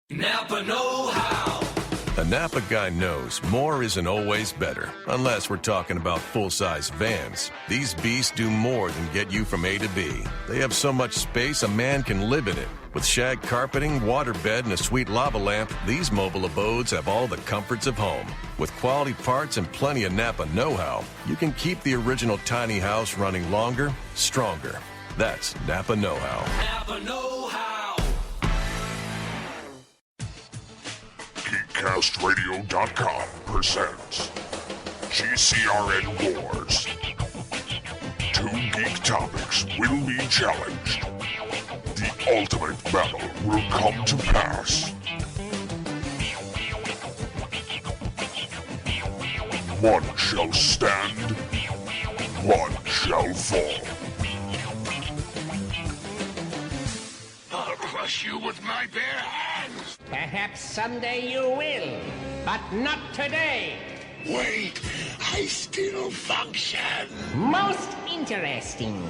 Napa know-how. A Napa guy knows more isn't always better, unless we're talking about full-size vans. These beasts do more than get you from A to B. They have so much space a man can live in it. With shag carpeting, waterbed, and a sweet lava lamp, these mobile abodes have all the comforts of home. With quality parts and plenty of Napa know-how, you can keep the original tiny house running longer, stronger. That's Napa know-how. Napa know-how. GeekCastRadio.com presents GCRN WarZ. Two geek topics will be challenged. The ultimate battle will come to pass. One shall stand, one shall fall. I'll crush you with my bare hands. Perhaps someday you will, but not today. Wait, I still function. Most interesting.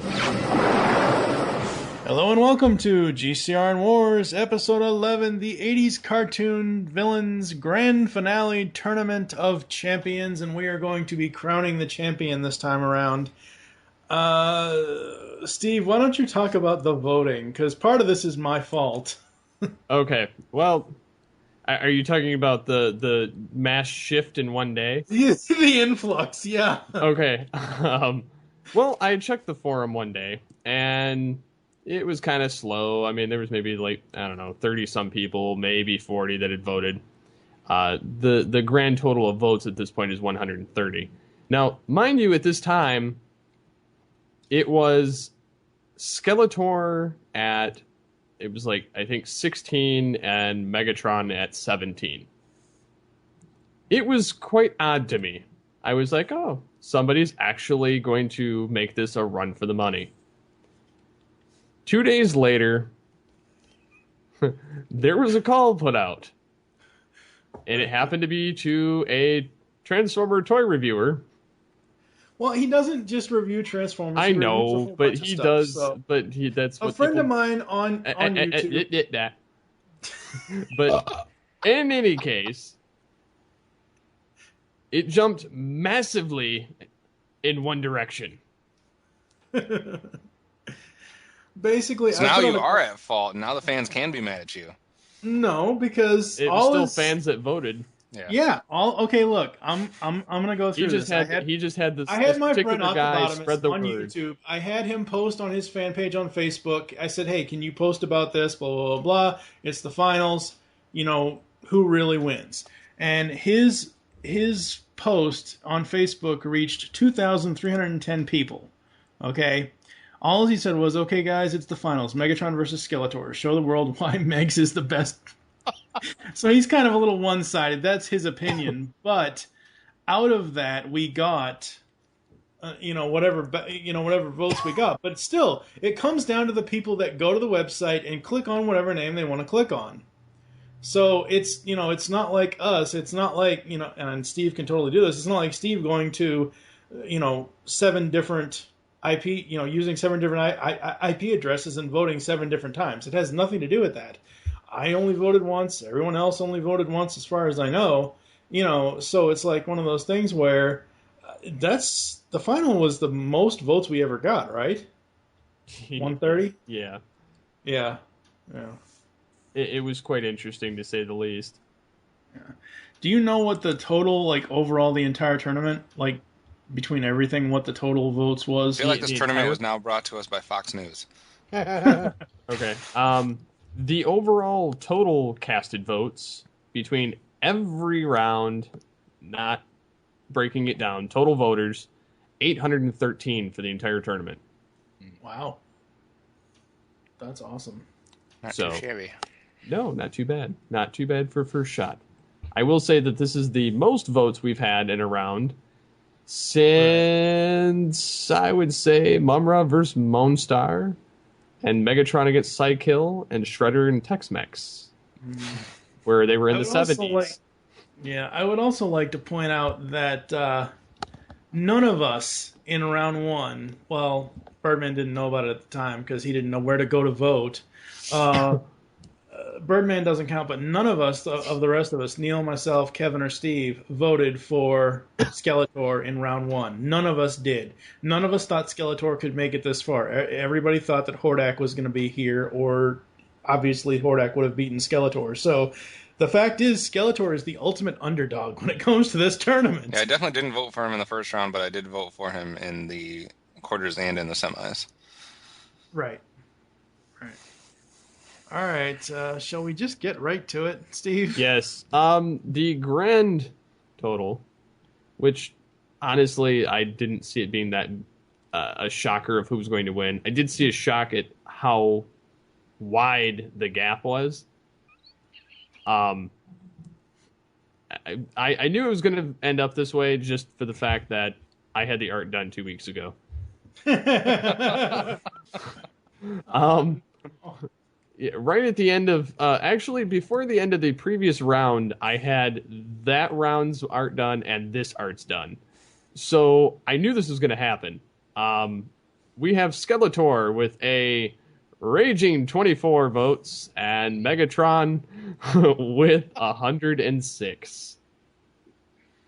Hello and welcome to GCRN WarZ, Episode 11, the 80s cartoon villains grand finale tournament of champions, and we are going to be crowning the champion this time around. Steve, why don't you talk about the voting? Because part of this is my fault. Okay, well, are you talking about the mass shift in one day? The influx, yeah. Okay, well, I checked the forum one day, and it was kind of slow. I mean, there was maybe, 30-some people, maybe 40 that had voted. The grand total of votes at this point is 130. Now, mind you, at this time, it was Skeletor at... It was I think 16 and Megatron at 17. It was quite odd to me. I was like, oh, somebody's actually going to make this a run for the money. 2 days later, there was a call put out. And it happened to be to a Transformer toy reviewer. Well, he doesn't just review Transformers. I know, but he does. So. But that's what a friend of mine on YouTube. That. But in any case, it jumped massively in one direction. Basically, so now you are at fault. Now the fans can be mad at you. No, because it was still fans that voted. Yeah. Okay. Look, I'm gonna go through this. He just had this. I had my friend guy spread the on word. YouTube. I had him post on his fan page on Facebook. I said, "Hey, can you post about this? Blah blah blah blah. It's the finals. You know who really wins." And his post on Facebook reached 2,310 people. Okay. All he said was, "Okay, guys, it's the finals. Megatron versus Skeletor. Show the world why Megs is the best." So he's kind of a little one-sided. That's his opinion. But out of that, we got, whatever votes we got. But still, it comes down to the people that go to the website and click on whatever name they want to click on. So it's, it's not like us. It's not like, and Steve can totally do this. It's not like Steve going to, 7 different IP, using 7 different IP addresses and voting 7 different times. It has nothing to do with that. I only voted once. Everyone else only voted once, as far as I know. So it's like one of those things where the final was the most votes we ever got, right? 130? Yeah. Yeah. It was quite interesting, to say the least. Yeah. Do you know what the total, overall, the entire tournament, between everything, what the total votes was? I feel like this tournament was now brought to us by Fox News. Okay. The overall total casted votes between every round, not breaking it down, total voters, 813 for the entire tournament. Wow. That's awesome. Not too shabby. No, not too bad. Not too bad for first shot. I will say that this is the most votes we've had in a round since, I would say, Mumra versus Moonstar. And Megatron against Psykill, and Shredder and Tex-Mex, where they were in the 70s. I would also like to point out that none of us in round 1, well, Birdman didn't know about it at the time because he didn't know where to go to vote, Birdman doesn't count, but none of us, of the rest of us, Neil, myself, Kevin, or Steve, voted for Skeletor in round 1. None of us did. None of us thought Skeletor could make it this far. Everybody thought that Hordak was going to be here, or obviously Hordak would have beaten Skeletor. So the fact is, Skeletor is the ultimate underdog when it comes to this tournament. Yeah, I definitely didn't vote for him in the first round, but I did vote for him in the quarters and in the semis. Right. All right, shall we just get right to it, Steve? Yes. The grand total, which honestly I didn't see it being that a shocker of who was going to win. I did see a shock at how wide the gap was. I knew it was going to end up this way just for the fact that I had the art done 2 weeks ago. Yeah, right at the end of, actually before the end of the previous round, I had that round's art done and this art's done. So I knew this was going to happen. We have Skeletor with a raging 24 votes and Megatron with 106.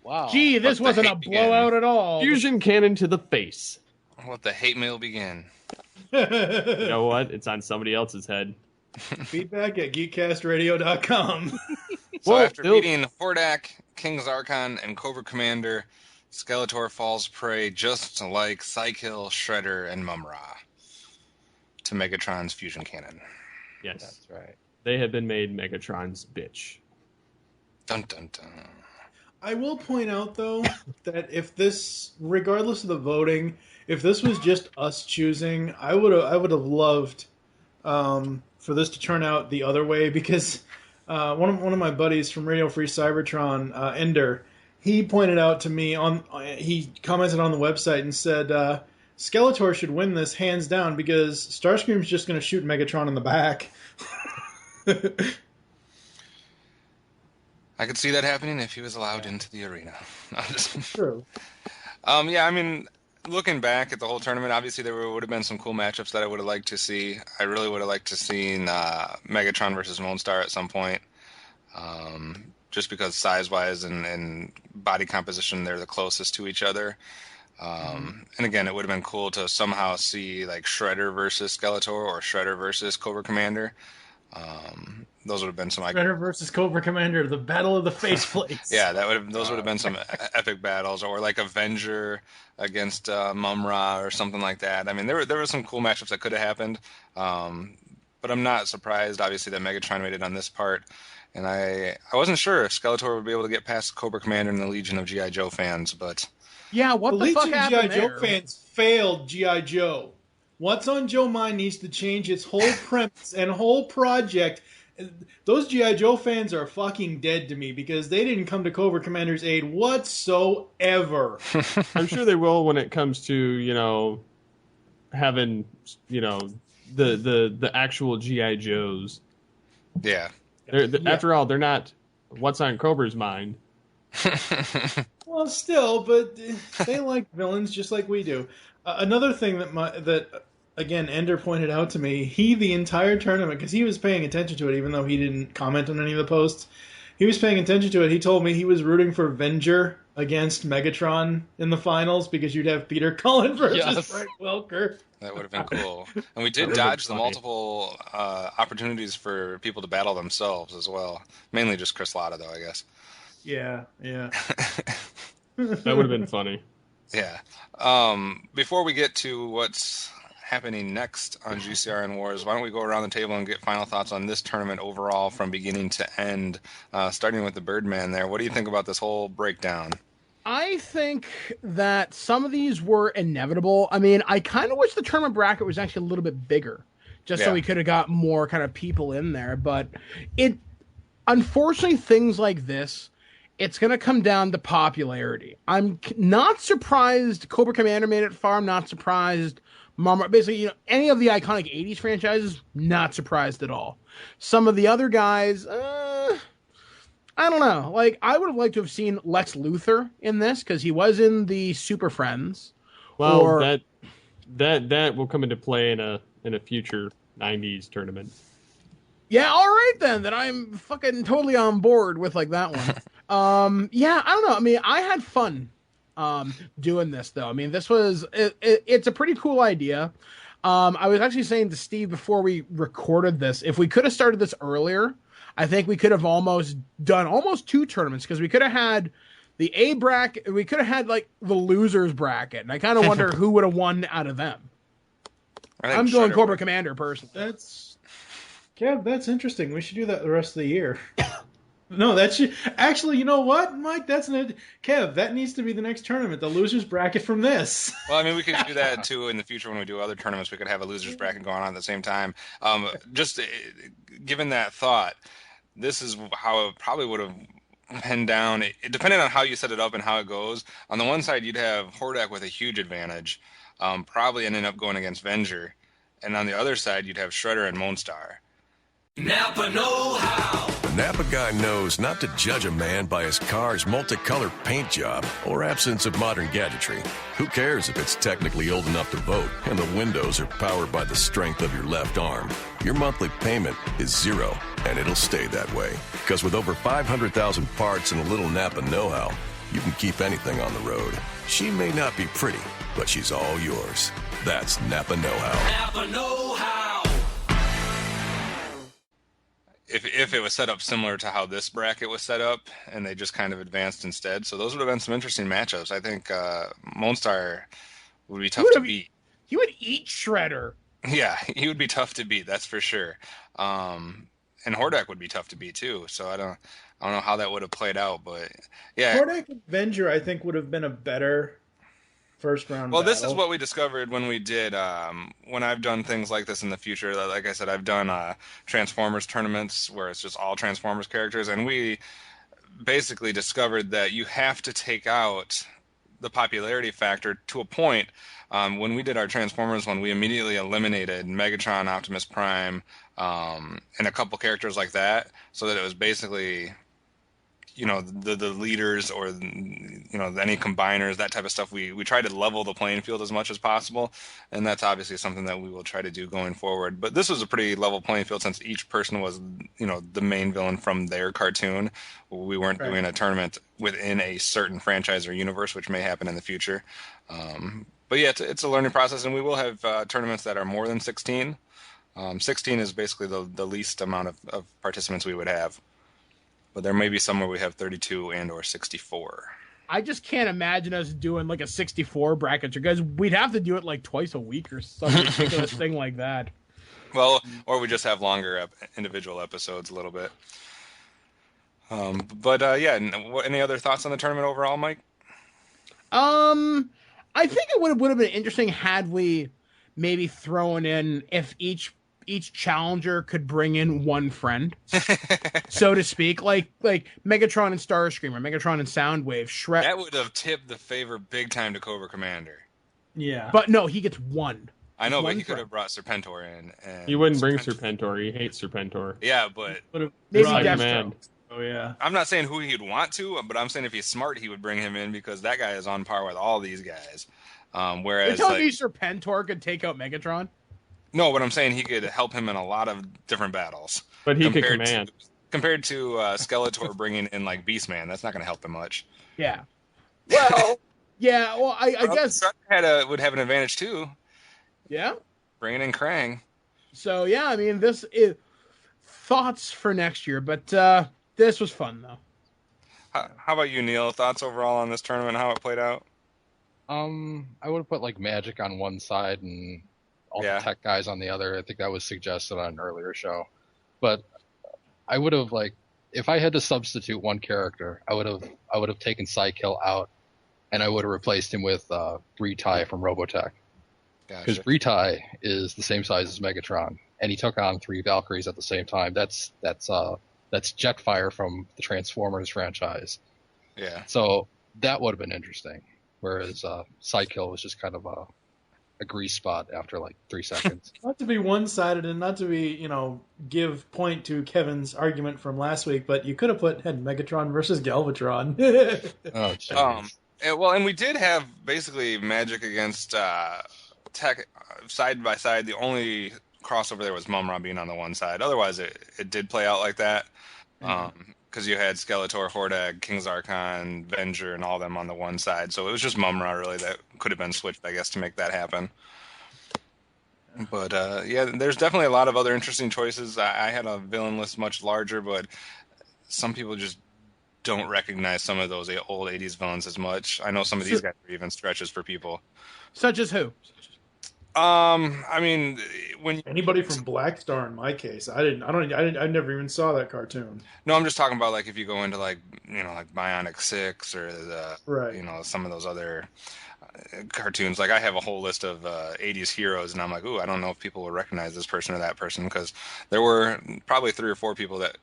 Wow. Gee, this wasn't a blowout at all. Fusion cannon to the face. Let the hate mail begin. You know what? It's on somebody else's head. Feedback at geekcastradio.com. So after beating Hordak, King Zarkon, and Cobra Commander, Skeletor falls prey just like Psykill, Shredder, and Mumra to Megatron's fusion cannon. Yes. That's right. They have been made Megatron's bitch. Dun dun dun. I will point out, though, that if this, regardless of the voting, if this was just us choosing, I would have loved for this to turn out the other way, because one of my buddies from Radio Free Cybertron, Ender, he pointed out to me he commented on the website and said Skeletor should win this hands down because Starscream's just going to shoot Megatron in the back. I could see that happening if he was allowed into the arena. True. Yeah, I mean, looking back at the whole tournament, obviously there would have been some cool matchups that I would have liked to see. I really would have liked to see Megatron versus Moonstar at some point. Just because size-wise and body composition, they're the closest to each other. And again, it would have been cool to somehow see like Shredder versus Skeletor or Shredder versus Cobra Commander. Those would have been some Shredder versus Cobra Commander, the battle of the faceplates. Yeah, those would have been some epic battles, or like Avenger against Mumra or something like that. I mean, there were some cool matchups that could have happened, but I'm not surprised, obviously, that Megatron made it on this part. And I wasn't sure if Skeletor would be able to get past Cobra Commander and the Legion of G.I. Joe fans, but yeah, what the fuck happened Legion of G.I. there? Joe fans failed G.I. Joe. What's on Joe Mind needs to change its whole premise and whole project. Those G.I. Joe fans are fucking dead to me because they didn't come to Cobra Commander's aid whatsoever. I'm sure they will when it comes to, having, the actual G.I. Joes. yeah. After all, they're not what's on Cobra's mind. Well, still, but they like villains just like we do. Another thing that again, Ender pointed out to me, the entire tournament, because he was paying attention to it, even though he didn't comment on any of the posts, he was paying attention to it. He told me he was rooting for Venger against Megatron in the finals because you'd have Peter Cullen versus Frank Welker. That would have been cool. And we did dodge the multiple opportunities for people to battle themselves as well. Mainly just Chris Latta, though, I guess. Yeah. That would have been funny. Yeah. Before we get to what's happening next on GCRN WarZ, why don't we go around the table and get final thoughts on this tournament overall from beginning to end, starting with the Birdman there. What do you think about this whole breakdown? I think that some of these were inevitable. I mean, I kind of wish the tournament bracket was actually a little bit bigger, just so we could have got more kind of people in there. But unfortunately, things like this, it's going to come down to popularity. I'm not surprised Cobra Commander made it far. I'm not surprised Mumra. Basically, any of the iconic 80s franchises, not surprised at all. Some of the other guys, I don't know. Like, I would have liked to have seen Lex Luthor in this because he was in the Super Friends. Well, that will come into play in a future 90s tournament. Yeah, all right then. Then I'm fucking totally on board with like that one. Yeah, I don't know. I mean, I had fun doing this though. I mean, this was it's a pretty cool idea. I was actually saying to Steve before we recorded this, if we could have started this earlier, I think we could have done almost 2 tournaments, because we could have had the A bracket, we could have had like the losers bracket, and I kind of wonder who would have won out of them. I'm going Cobra Commander personally. That's interesting. We should do that the rest of the year. No, that should actually. You know what, Mike? Kev. That needs to be the next tournament. The losers bracket from this. Well, I mean, we could do that too in the future when we do other tournaments. We could have a losers bracket going on at the same time. Just given that thought, this is how it probably would have pinned down. Depending on how you set it up and how it goes. On the one side, you'd have Hordak with a huge advantage, probably ending up going against Venger, and on the other side, you'd have Shredder and Moonstar. Napa know-how. The Napa guy knows not to judge a man by his car's multicolored paint job or absence of modern gadgetry. Who cares if it's technically old enough to vote and the windows are powered by the strength of your left arm? Your monthly payment is zero, and it'll stay that way. Because with over 500,000 parts and a little Napa know-how, you can keep anything on the road. She may not be pretty, but she's all yours. That's Napa know-how. Napa know-how. If it was set up similar to how this bracket was set up, and they just kind of advanced instead. So those would have been some interesting matchups. I think Moonstar would be tough to beat. He would eat Shredder. Yeah, he would be tough to beat, that's for sure. And Hordak would be tough to beat too. So I don't know how that would have played out, but yeah. Hordak and Venger, I think, would have been a better first round. Well, this is what we discovered when we did when I've done things like this in the future. Like I said, I've done Transformers tournaments where it's just all Transformers characters, and we basically discovered that you have to take out the popularity factor to a point. When we did our Transformers one, we immediately eliminated Megatron, Optimus Prime, and a couple characters like that, so that it was basically, the leaders or, any combiners, that type of stuff. We try to level the playing field as much as possible, and that's obviously something that we will try to do going forward. But this was a pretty level playing field since each person was, the main villain from their cartoon. We weren't doing a tournament within a certain franchise or universe, which may happen in the future. But yeah, it's a learning process, and we will have tournaments that are more than 16. 16 is basically the least amount of participants we would have. But there may be some where we have 32 and or 64. I just can't imagine us doing like a 64 bracket, because we'd have to do it like twice a week or some ridiculous thing like that. Well, or we just have longer individual episodes a little bit. Any other thoughts on the tournament overall, Mike? I think it would have been interesting had we maybe thrown in if each challenger could bring in one friend, so to speak, like Megatron and Starscream, or Megatron and Soundwave. Shred. That would have tipped the favor big time to Cobra Commander. Yeah, but no, he gets one. I know, but he could have brought Serpentor in. And he wouldn't bring Serpentor. He hates Serpentor. Yeah, but maybe Destro. Oh yeah. I'm not saying who he'd want to, but I'm saying if he's smart, he would bring him in, because that guy is on par with all these guys. Whereas, you're telling me Serpentor could take out Megatron? No, but I'm saying he could help him in a lot of different battles. But he could command. Compared to Skeletor bringing in like Beastman, that's not going to help him much. Yeah. Well, yeah. Well, I guess would have an advantage too. Yeah. Bringing in Krang. So yeah, I mean, this is thoughts for next year, but this was fun though. How about you, Neil? Thoughts overall on this tournament? How it played out? I would have put like Magic on one side and all the tech guys on the other. I think that was suggested on an earlier show. But I would have, if I had to substitute one character, I would have taken Psykill out, and I would have replaced him with Retai from Robotech. Because Retai is the same size as Megatron, and he took on 3 Valkyries at the same time. That's Jetfire from the Transformers franchise. Yeah. So that would have been interesting. Whereas Psykill was just kind of a grease spot after like 3 seconds. Not to be one-sided and not to be, give point to Kevin's argument from last week, but you could have had Megatron versus Galvatron. Oh, jeez. And we did have basically Magic against Tech side by side. The only crossover there was Mumra being on the one side. Otherwise, it did play out like that. Because you had Skeletor, Hordak, King Zarkon, Venger, and all them on the one side. So it was just Mumra, really, that could have been switched, I guess, to make that happen. But, yeah, there's definitely a lot of other interesting choices. I had a villain list much larger, but some people just don't recognize some of those old 80s villains as much. I know some of these guys are even stretches for people. Such as who? I mean, when Anybody from Black Star in my case, I never even saw that cartoon. No, I'm just talking about like if you go into like like Bionic 6 or Right. some of those other cartoons. Like I have a whole list of 80s heroes, and I'm like, ooh, I don't know if people will recognize this person or that person, because there were probably 3 or 4 people that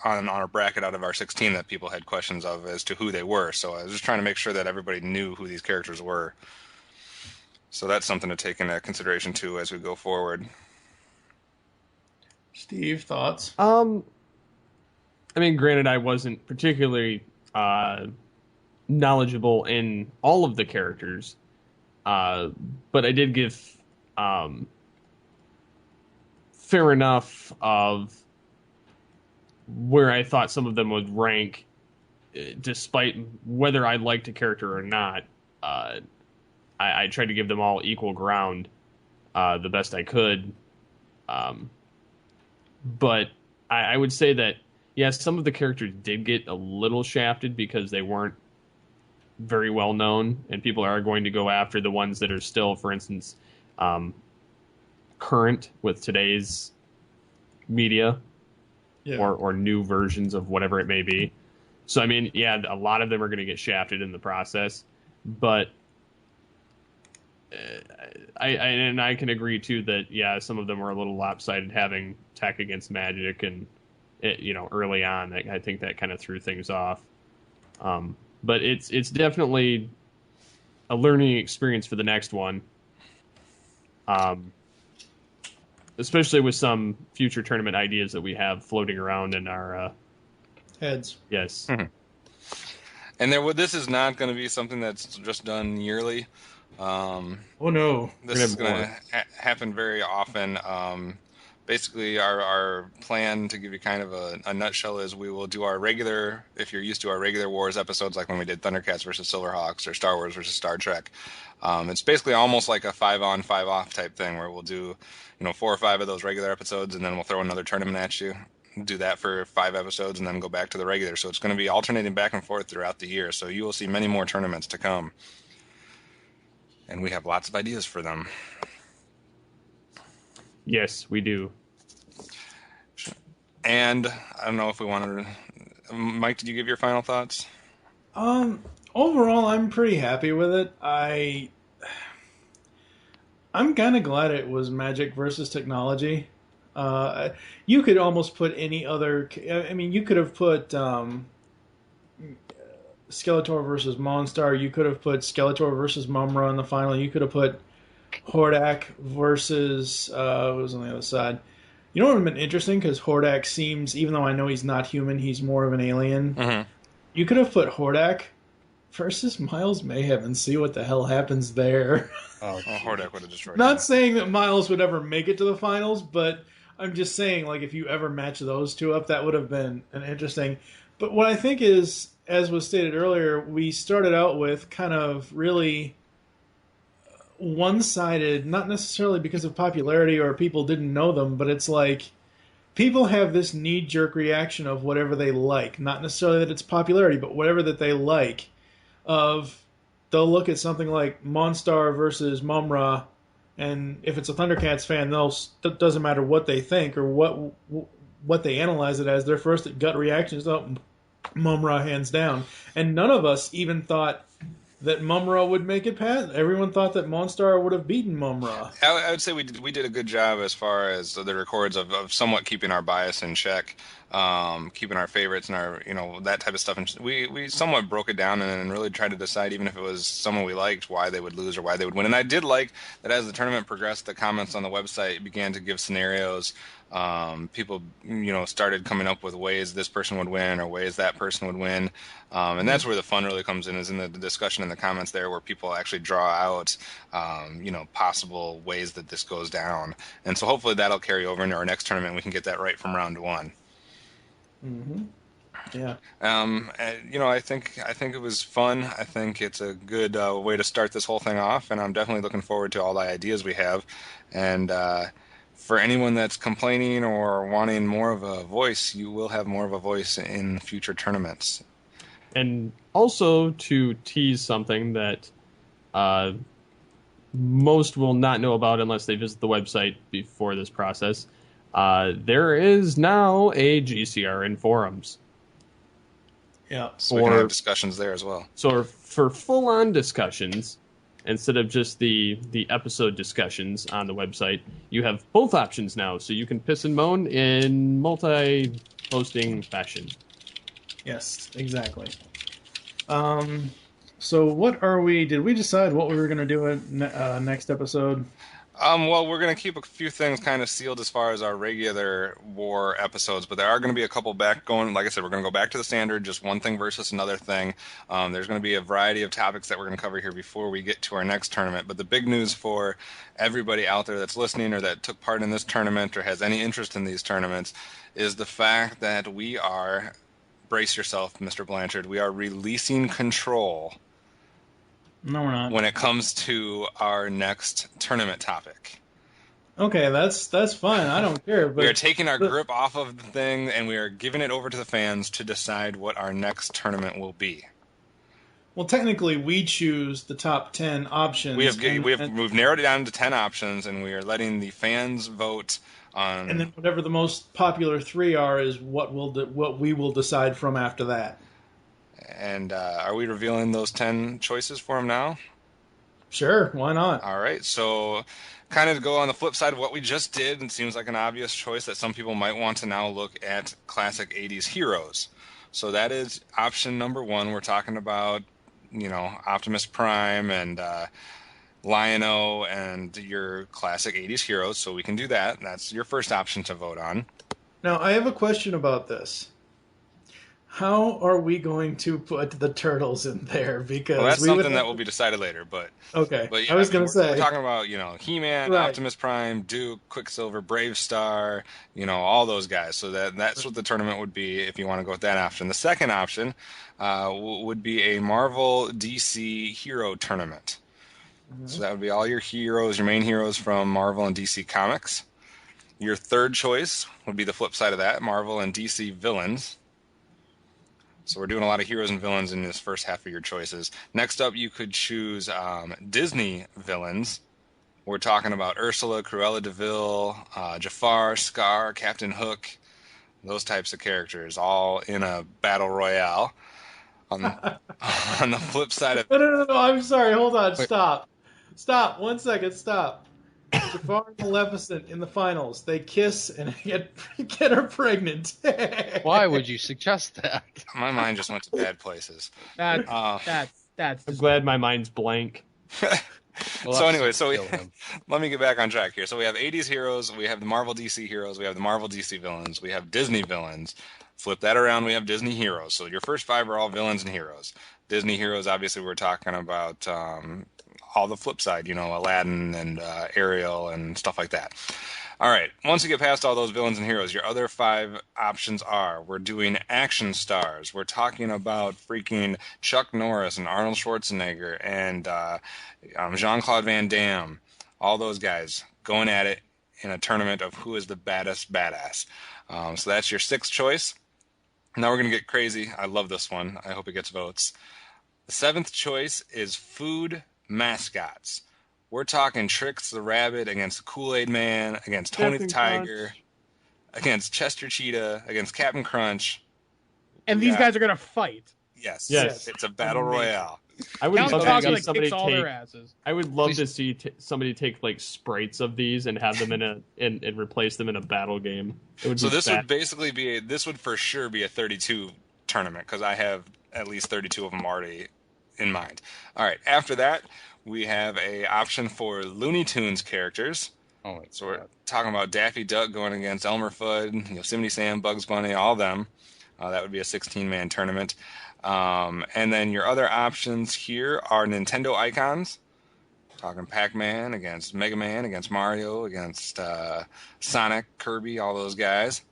on our bracket out of our 16 that people had questions of as to who they were. So I was just trying to make sure that everybody knew who these characters were. So that's something to take into consideration too as we go forward. Steve, thoughts? I mean, granted, I wasn't particularly knowledgeable in all of the characters, but I did give fair enough of where I thought some of them would rank, despite whether I liked a character or not. I tried to give them all equal ground the best I could. But I would say that, yes, some of the characters did get a little shafted because they weren't very well known, and people are going to go after the ones that are still, for instance, current with today's media, or new versions of whatever it may be. So, I mean, yeah, a lot of them are going to get shafted in the process, but I can agree too that, yeah, some of them were a little lopsided having tech against magic, and early on, I think that kind of threw things off. But it's definitely a learning experience for the next one. Especially with some future tournament ideas that we have floating around in our heads. Yes. Mm-hmm. And this is not going to be something that's just done yearly. Oh no! This is going to happen very often. Basically, our plan, to give you kind of a nutshell, is we will do our regular, if you're used to our regular WarZ episodes, like when we did Thundercats versus Silverhawks or Star Wars versus Star Trek. It's basically almost like a 5-on, 5-off type thing, where we'll do 4 or 5 of those regular episodes, and then we'll throw another tournament at you. Do that for 5 episodes, and then go back to the regular. So it's going to be alternating back and forth throughout the year. So you will see many more tournaments to come. And we have lots of ideas for them. Yes, we do. And I don't know if we wanted to... Mike, did you give your final thoughts? Overall, I'm pretty happy with it. I'm kind of glad it was magic versus technology. You could almost put any other... I mean, you could have put Skeletor versus Monstar. You could have put Skeletor versus Mumra in the final. You could have put Hordak versus... what was on the other side? You know what would have been interesting? Because Hordak seems... Even though I know he's not human, he's more of an alien. Mm-hmm. You could have put Hordak versus Miles Mayhem and see what the hell happens there. Hordak would have destroyed Not him. saying that Miles would ever make it to the finals, but I'm just saying, like, if you ever match those two up, that would have been an interesting... But what I think is, as was stated earlier, we started out with kind of really one-sided, not necessarily because of popularity or people didn't know them, but it's like people have this knee-jerk reaction of whatever they like. Not necessarily that it's popularity, but whatever that they like. They'll look at something like Monstar versus Mumra, and if it's a Thundercats fan, it doesn't matter what they think or what they analyze it as. Their first gut reaction is, oh, Mumra hands down. And none of us even thought that Mumra would make it past. Everyone thought that Monstar would have beaten Mumra. I would say we did a good job as far as the records of somewhat keeping our bias in check. keeping our favorites and our, that type of stuff. And we somewhat broke it down and really tried to decide, even if it was someone we liked, why they would lose or why they would win. And I did like that as the tournament progressed, the comments on the website began to give scenarios. People, started coming up with ways this person would win or ways that person would win. And that's where the fun really comes in, is in the discussion in the comments there, where people actually draw out, possible ways that this goes down. And so hopefully that'll carry over into our next tournament. We can get that right from round one. Mm-hmm. Yeah. I think it was fun. I think it's a good way to start this whole thing off, and I'm definitely looking forward to all the ideas we have. And for anyone that's complaining or wanting more of a voice, you will have more of a voice in future tournaments. And also to tease something that most will not know about unless they visit the website before this process. There is now a GCRN forums. Yeah. So we can have discussions there as well. So for full-on discussions, instead of just the episode discussions on the website, you have both options now. So you can piss and moan in multi-posting fashion. Yes, exactly. So what did we decide what we were going to do in next episode? Well, we're going to keep a few things kind of sealed as far as our regular war episodes, but there are going to be a couple back going. Like I said, we're going to go back to the standard, just one thing versus another thing. There's going to be a variety of topics that we're going to cover here before we get to our next tournament. But the big news for everybody out there that's listening or that took part in this tournament or has any interest in these tournaments is the fact that we are, brace yourself, Mr. Blanchard, we are releasing control. No, we're not. When it comes to our next tournament topic. Okay, that's fine. I don't care. But we are taking our grip off of the thing, and we are giving it over to the fans to decide what our next tournament will be. Well, technically, we choose the top 10 options. We've narrowed it down to 10 options, and we are letting the fans vote on. And then whatever the most popular 3 are is what we will decide from after that. And are we revealing those 10 choices for him now? Sure, why not? All right, so kind of to go on the flip side of what we just did, it seems like an obvious choice that some people might want to now look at classic 80s heroes. So that is option number 1. We're talking about, Optimus Prime and Lion-O and your classic 80s heroes, so we can do that. That's your first option to vote on. Now, I have a question about this. How are we going to put the turtles in there? Because that's something that will be decided later. But okay, but yeah, I was going to say we're talking about He-Man, right. Optimus Prime, Duke, Quicksilver, Brave Star, all those guys. So that's what the tournament would be if you want to go with that option. The second option would be a Marvel DC hero tournament. Mm-hmm. So that would be all your heroes, your main heroes from Marvel and DC Comics. Your third choice would be the flip side of that, Marvel and DC villains. So we're doing a lot of heroes and villains in this first half of your choices. Next up, you could choose Disney villains. We're talking about Ursula, Cruella de Vil, Jafar, Scar, Captain Hook, those types of characters, all in a battle royale. On the flip side of... No, I'm sorry. Hold on. Wait. Stop. 1 second. Stop. Jafar and Maleficent in the finals. They kiss and get her pregnant. Why would you suggest that? My mind just went to bad places. That's. I'm glad my mind's blank. So anyway, let me get back on track here. So we have 80s heroes, we have the Marvel DC heroes, we have the Marvel DC villains, we have Disney villains. Flip that around, we have Disney heroes. So your first 5 are all villains and heroes. Disney heroes, obviously, we're talking about all the flip side, Aladdin and Ariel and stuff like that. All right, once you get past all those villains and heroes, your other 5 options are, we're doing action stars. We're talking about freaking Chuck Norris and Arnold Schwarzenegger and Jean-Claude Van Damme, all those guys going at it in a tournament of who is the baddest badass. So that's your 6th choice. Now we're going to get crazy. I love this one. I hope it gets votes. The 7th choice is food mascots. We're talking Trix the Rabbit against the Kool-Aid Man, against Tony the Tiger, against Chester Cheetah, against Captain Crunch. And these guys are going to fight. Yes. It's a battle royale. I would Count love Chocula, to see like, somebody kicks all their take. asses. I would love to see somebody take like sprites of these and have them in and replace them in a battle game. It would So be this fat. would basically be this would for sure be a 32 tournament because I have at least 32 of them already in mind. All right, after that we have a option for Looney Tunes characters. Oh, So we're talking about Daffy Duck going against Elmer Fudd, Yosemite Sam, Bugs Bunny, all of them. That would be a 16-man tournament. And then your other options here are Nintendo icons. Talking Pac-Man against Mega Man, against Mario, against Sonic, Kirby, all those guys.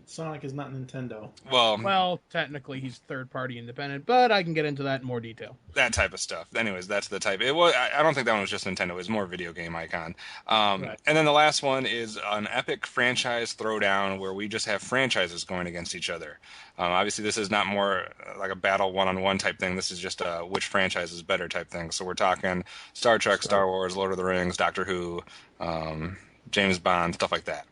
Sonic is not Nintendo. Well, technically he's third-party independent, but I can get into that in more detail. That type of stuff. Anyways, that's the type. It was. I don't think that one was just Nintendo. It was more video game icon. Right. And then the last one is an epic franchise throwdown where we just have franchises going against each other. Obviously, this is not more like a battle one-on-one type thing. This is just a which franchise is better type thing. So we're talking Star Trek, Star Wars, Lord of the Rings, Doctor Who, James Bond, stuff like that.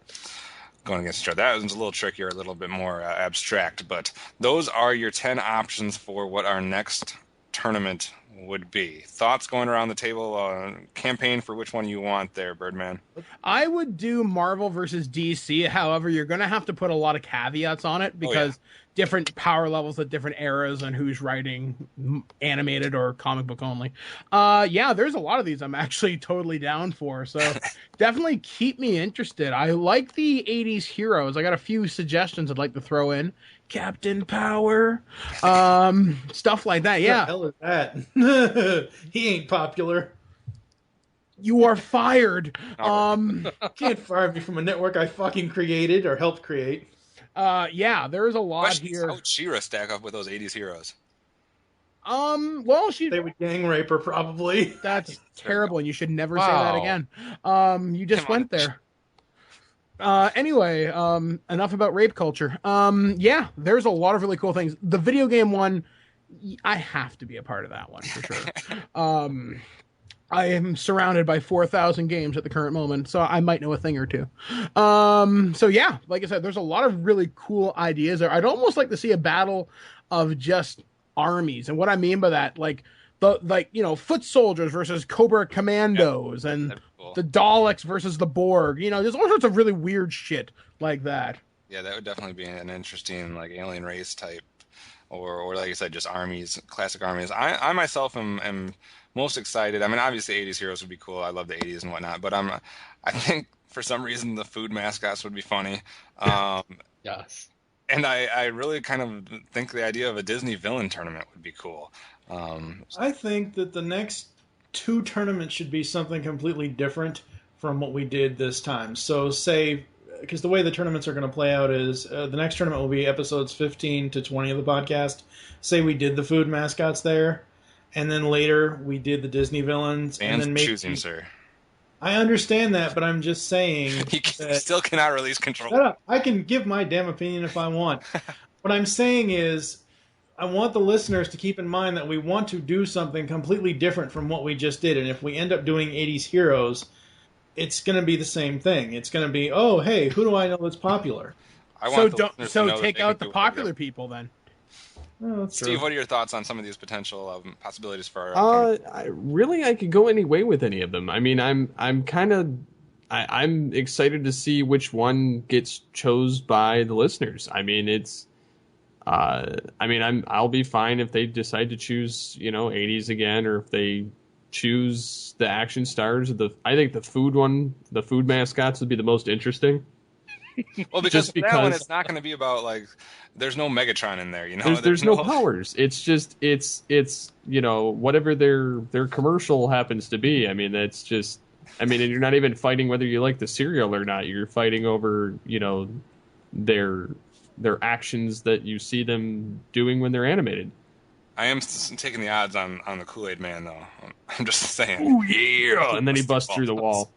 Going against each other. That one's a little trickier, a little bit more abstract, but those are your 10 options for what our next tournament would be. Thoughts going around the table, campaign for which one you want there, Birdman? I would do Marvel versus DC. However, you're going to have to put a lot of caveats on it because different power levels at different eras and who's writing animated or comic book only. Yeah, there's a lot of these I'm actually totally down for. So definitely keep me interested. I like the 80s heroes. I got a few suggestions I'd like to throw in. Captain Power, stuff like that. Yeah. What the hell is that? He ain't popular. You are fired. Can't fire me from a network I fucking created or helped create. Yeah, there's a lot here. How would She-Ra stack up with those 80s heroes? Well, they would gang rape her probably. That's terrible, and you should never say that again. You just went there. Anyway, enough about rape culture. Yeah, there's a lot of really cool things. The video game one, I have to be a part of that one for sure. I am surrounded by 4,000 games at the current moment, so I might know a thing or two. So yeah, like I said, there's a lot of really cool ideas there. I'd almost like to see a battle of just armies, and what I mean by that, like foot soldiers versus Cobra Commandos, and cool. The Daleks versus the Borg. There's all sorts of really weird shit like that. Yeah, that would definitely be an interesting alien race type, or like I said, just armies, classic armies. I myself am most excited. I mean, obviously 80s heroes would be cool. I love the 80s and whatnot, but I think for some reason the food mascots would be funny. Yes. And I really kind of think the idea of a Disney villain tournament would be cool. I think that the next 2 tournaments should be something completely different from what we did this time. So say, because the way the tournaments are going to play out is the next tournament will be episodes 15 to 20 of the podcast. Say we did the food mascots there, and then later we did the Disney villains. And then choosing, sir. I understand that, but I'm just saying you still cannot release control. Shut up. I can give my damn opinion if I want. What I'm saying is I want the listeners to keep in mind that we want to do something completely different from what we just did. And if we end up doing 80s heroes, it's going to be the same thing. It's going to be, oh, hey, who do I know that's popular? So take out the popular people then. Oh, Steve, true. What are your thoughts on some of these potential possibilities for our I could go any way with any of them. I mean, I'm excited to see which one gets chose by the listeners. I mean, I'll be fine if they decide to choose, 80s again, or if they choose the action stars. I think the food mascots would be the most interesting. Well, because that one, it's not going to be about there's no Megatron in there, There's no powers. It's just it's whatever their commercial happens to be. I mean, that's just. I mean, and you're not even fighting whether you like the cereal or not. You're fighting over their actions that you see them doing when they're animated. I am taking the odds on the Kool-Aid Man, though. I'm just saying. Oh, yeah! And then he busts through the wall.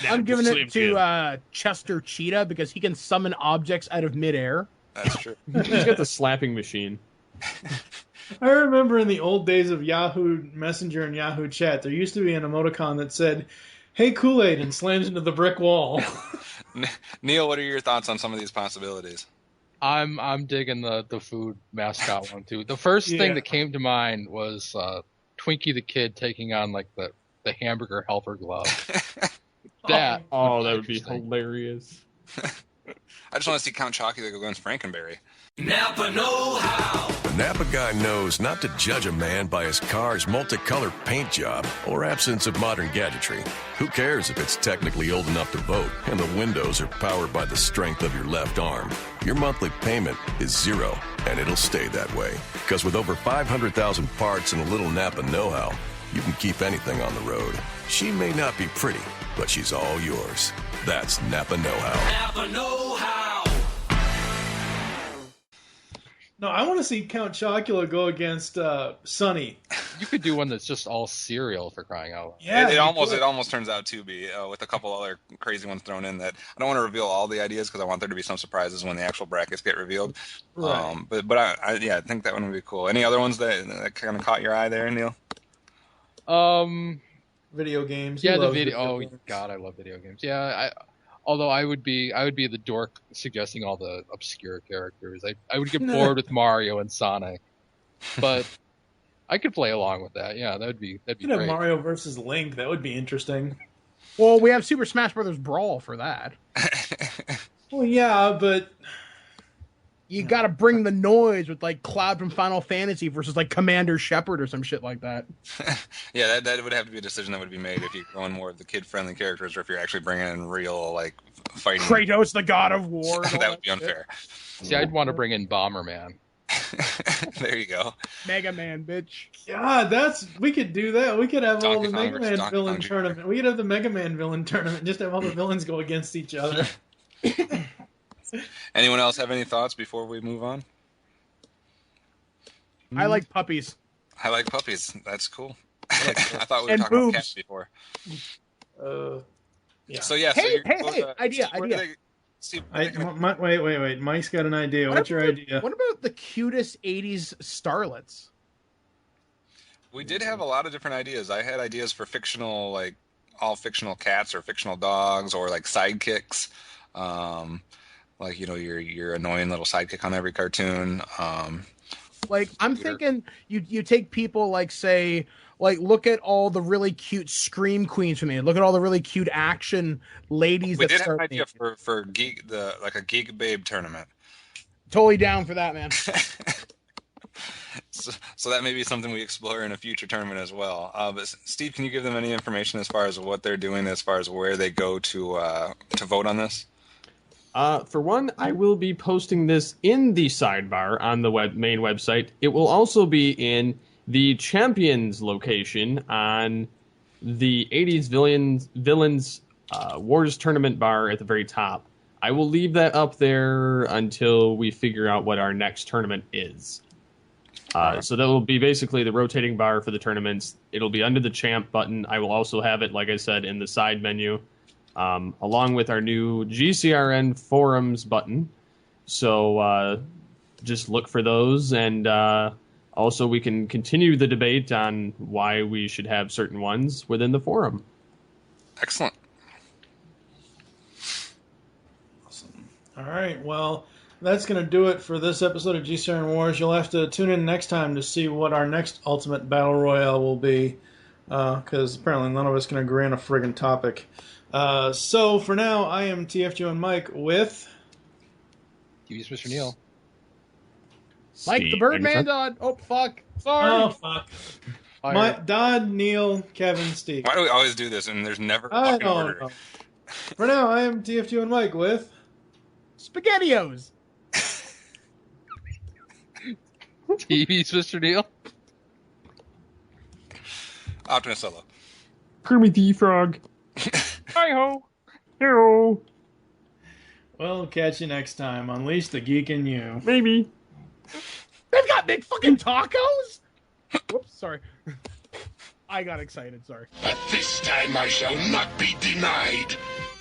I'm giving it to Chester Cheetah because he can summon objects out of midair. That's true. He's got the slapping machine. I remember in the old days of Yahoo Messenger and Yahoo Chat, there used to be an emoticon that said, "Hey, Kool-Aid," and slams into the brick wall. Neil, what are your thoughts on some of these possibilities? I'm digging the food mascot one too. The first thing that came to mind was Twinkie the Kid taking on like the hamburger helper glove. That would be hilarious. I just want to see Count Chocula go against Frankenberry. Napa know-how. The Napa guy knows not to judge a man by his car's multicolored paint job or absence of modern gadgetry. Who cares if it's technically old enough to vote and the windows are powered by the strength of your left arm? Your monthly payment is zero, and it'll stay that way. Because with over 500,000 parts and a little Napa know-how, you can keep anything on the road. She may not be pretty, but she's all yours. That's Napa know-how. Napa know-how. No, I want to see Count Chocula go against Sonny. You could do one that's just all cereal, for crying out loud. Yeah, it almost turns out to be with a couple other crazy ones thrown in. That I don't want to reveal all the ideas because I want there to be some surprises when the actual brackets get revealed. Right. But I think that one would be cool. Any other ones that kind of caught your eye there, Neil? Video games. Yeah, He the loves video. Oh games. God, I love video games. Yeah, although I would be the dork suggesting all the obscure characters. I would get bored with Mario and Sonic, but I could play along with that. Yeah, that'd be You could great. have Mario versus Link. That would be interesting. Well, we have Super Smash Brothers Brawl for that. Well, yeah, but You got to bring the noise with like Cloud from Final Fantasy versus like Commander Shepard or some shit like that. Yeah, that would have to be a decision that would be made if you're going more of the kid-friendly characters or if you're actually bringing in real like fighting. Kratos, the God of War. That would be unfair. See, I'd want to bring in Bomberman. There you go. Mega Man, bitch. God, we could do that. We could have all Donkey the Kong Mega versus Man Donkey villain Kong Jr. tournament. We could have the Mega Man villain tournament. Just have all the villains go against each other. Anyone else have any thoughts before we move on? I like puppies. I like puppies. That's cool. I thought we were And talking boobs. about cats before. Yeah. So yeah. Hey, so idea. Wait. Mike's got an idea. What's your idea? What about the cutest 80s starlets? We did have a lot of different ideas. I had ideas for fictional, like all fictional cats or fictional dogs or like sidekicks. Like, you know, your annoying little sidekick on every cartoon. Like, I'm thinking you take people like, say, like, look at all the really cute Scream Queens from me. Look at all the really cute action ladies We that did have start an idea making. for a geek babe tournament. Totally down for that, man. So that may be something we explore in a future tournament as well. But Steve, can you give them any information as far as what they're doing, as far as where they go to vote on this? For one, I will be posting this in the sidebar on the main website. It will also be in the Champions location on the 80s Villains WarZ tournament bar at the very top. I will leave that up there until we figure out what our next tournament is. So that will be basically the rotating bar for the tournaments. It'll be under the champ button. I will also have it, like I said, in the side menu. Along with our new GCRN forums button. So just look for those, and also we can continue the debate on why we should have certain ones within the forum. Excellent. Awesome. All right, well, that's going to do it for this episode of GCRN Wars. You'll have to tune in next time to see what our next Ultimate Battle Royale will be, because apparently none of us can agree on a friggin' topic. So for now, I am TFG and Mike with Use Mr. Neil. Mike the Birdman Dodd. Oh, fuck. Sorry. Oh, fuck. Dodd, Neil, Kevin, Steve. Why do we always do this and there's never a I fucking don't order? know. For now, I am TFG and Mike with SpaghettiOs. TV's Mr. Neil. OptimusSolo. Kermit the Frog. Hi-ho. Hello. Well, catch you next time. Unleash the geek in you. Maybe. They've got big fucking tacos? Whoops, sorry. I got excited, sorry. But this time I shall not be denied.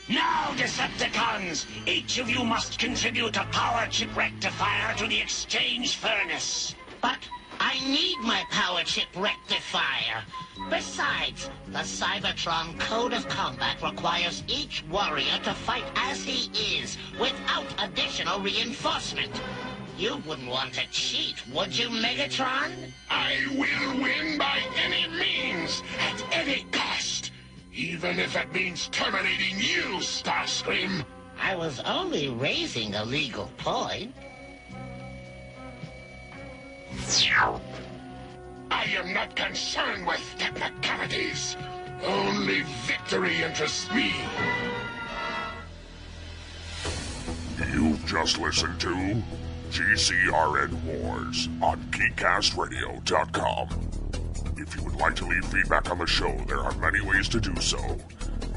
Now, Decepticons, each of you must contribute a power chip rectifier to the exchange furnace. But I need my power chip rectifier. Besides, the Cybertron Code of Combat requires each warrior to fight as he is, without additional reinforcement. You wouldn't want to cheat, would you, Megatron? I will win by any means, at any cost. Even if it means terminating you, Starscream. I was only raising a legal point. I am not concerned with technicalities. Only victory interests me. You've just listened to GCRN WarZ on GeekCastRadio.com. If you would like to leave feedback on the show, there are many ways to do so.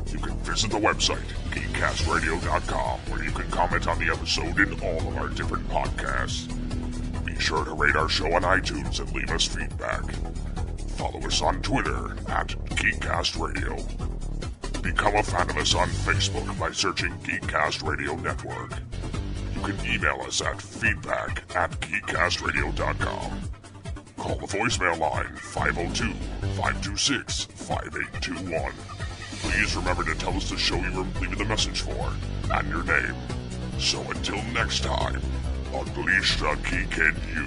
You can visit the website, GeekCastRadio.com, where you can comment on the episode in all of our different podcasts. Be sure to rate our show on iTunes and leave us feedback. Follow us on Twitter at GeekCastRadio. Become a fan of us on Facebook by searching Geekcast Radio Network. You can email us at feedback@geekcastradio.com. Call the voicemail line 502-526-5821. Please remember to tell us the show you were leaving the message for and your name. So until next time, unleash the geek in you.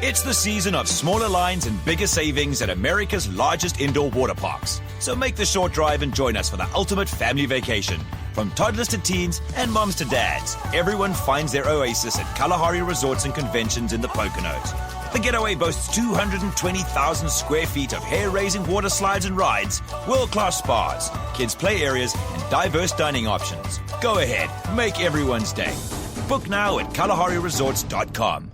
It's the season of smaller lines and bigger savings at America's largest indoor water parks. So make the short drive and join us for the ultimate family vacation. From toddlers to teens and moms to dads, everyone finds their oasis at Kalahari Resorts and Conventions in the Poconos. The getaway boasts 220,000 square feet of hair-raising water slides and rides, world-class spas, kids' play areas, and diverse dining options. Go ahead, make everyone's day. Book now at KalahariResorts.com.